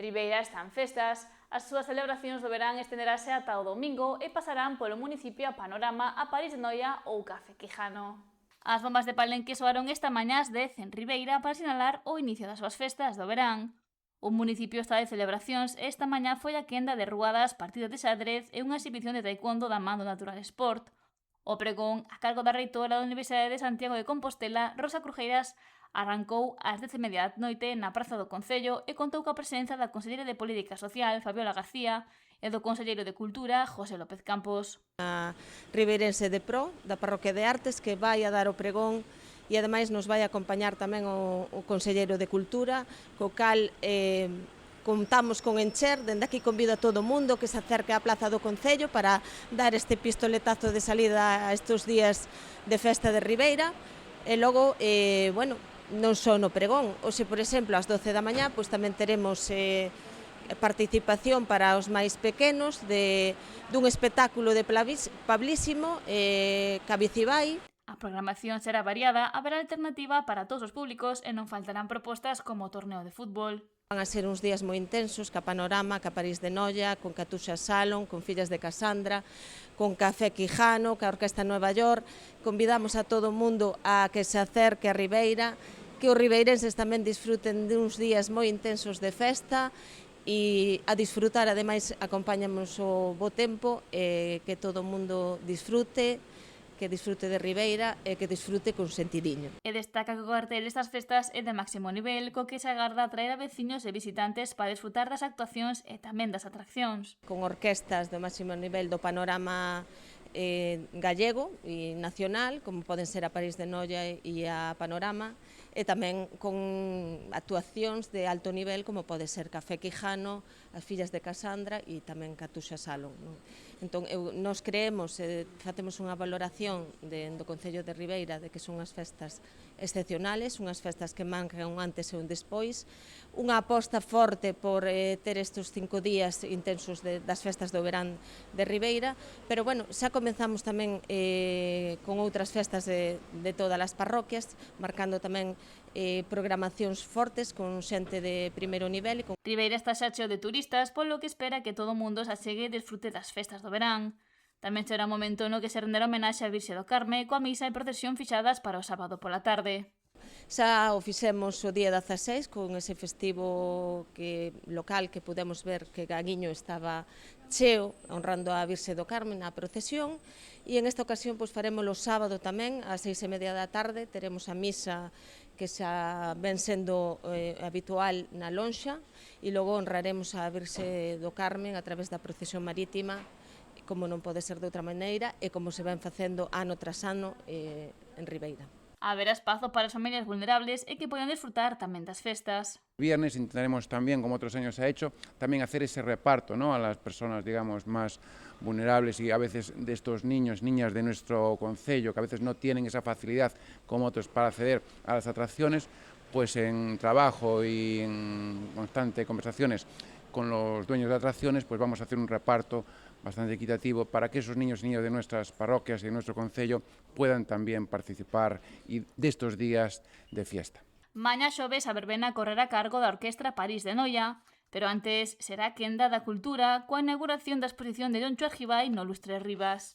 Ribeira está en festas, as súas celebracións do verán estenderase ata o domingo e pasarán polo municipio a Panorama, a París de Noia ou Café Quijano. As bombas de Palenque soaron esta mañá ás 10 en Ribeira para sinalar o inicio das súas festas do verán. O municipio está de celebracións e esta mañá foi a quenda de ruadas, partidas de xadrez e unha exhibición de taekwondo da man do Natural Sport. O pregón, a cargo da reitora da Universidade de Santiago de Compostela, Rosa Crujeiras, arrancou ás 10:30 da noite na Praza do Concello e contou coa presenza da conselleira de Política Social, Fabiola García, e do conselleiro de Cultura, José López Campos. A ribeirense de Pro, da Parroquia de Artes, que vai a dar o pregón e ademais nos vai acompañar tamén o conselleiro de Cultura, co cal contamos con encher. Dende aquí convido a todo o mundo que se acerque á Plaza do Concello para dar este pistoletazo de salida a estes días de festa de Ribeira. E logo, bueno, non só no pregón, hoxe, por exemplo, ás 12 da mañá, pois tamén teremos participación para os máis pequenos dun espectáculo de Pablísimo, Cabicibai. A programación será variada, haberá alternativa para todos os públicos e non faltarán propostas como o torneo de fútbol. Van a ser uns días moi intensos, ca Panorama, ca París de Noia, con Catuxa Salon, con Fillas de Casandra, con Café Quijano, ca Orquesta Nueva York. Convidamos a todo o mundo a que se acerque a Ribeira, que os ribeirenses tamén disfruten de uns días moi intensos de festa e a disfrutar, ademais, acompáñanos o bo tempo, que todo o mundo disfrute, que disfrute de Ribeira e que disfrute con sentidiño. E destaca que o cartel destas festas é de máximo nivel, co que se agarda traer a veciños e visitantes para disfrutar das actuacións e tamén das atraccións. Con orquestas do máximo nivel do panorama gallego e nacional, como poden ser a París de Noia e a Panorama, e tamén con actuacións de alto nivel, como pode ser Café Quijano, as Fillas de Casandra e tamén Catuxa Salon. Entón, nós creemos e facemos unha valoración do Concello de Ribeira de que son unhas festas excepcionales, unhas festas que marcan un antes e un despois, unha aposta forte por ter estes 5 días intensos das festas do verán de Ribeira, pero bueno, xa comenzamos tamén con outras festas de todas as parroquias, marcando tamén programacións fortes con xente de primeiro nivel. Ribeira está xa cheo de turistas, polo que espera que todo o mundo se achegue e disfrute das festas do verán. Tamén será un momento no que se renderá homenaxe á Virxe do Carme, coa misa e procesión fixadas para o sábado pola tarde. Xa o fixemos o día 16 con ese festivo local que podemos ver que Gaguiño estaba cheo honrando a Virxe do Carme na procesión, e en esta ocasión pois faremos o sábado tamén ás 6:30 da tarde. Teremos a misa que xa ven sendo habitual na lonxa e logo honraremos a Virxe do Carme a través da procesión marítima, como non pode ser de outra maneira e como se ven facendo ano tras ano en Ribeira. Haberá espazo para as familias vulnerables e que poden disfrutar tamén das festas. Viernes intentaremos también, como otros años se ha hecho, también hacer ese reparto, ¿no?, a las personas, digamos, más vulnerables y a veces de estos niños, niñas de nuestro concello, que a veces no tienen esa facilidad como otros para acceder a las atracciones, pues en trabajo y en constante conversaciones con los dueños de atracciones, pues vamos a hacer un reparto bastante equitativo para que esos niños y niñas de nuestras parroquias y de nuestro concello puedan también participar de estos días de fiesta. Mañá xoves a verbena correrá a cargo da Orquestra París de Noia, pero antes será a quenda da Cultura coa inauguración da exposición de Joncho Argibay no Lustre Rivas.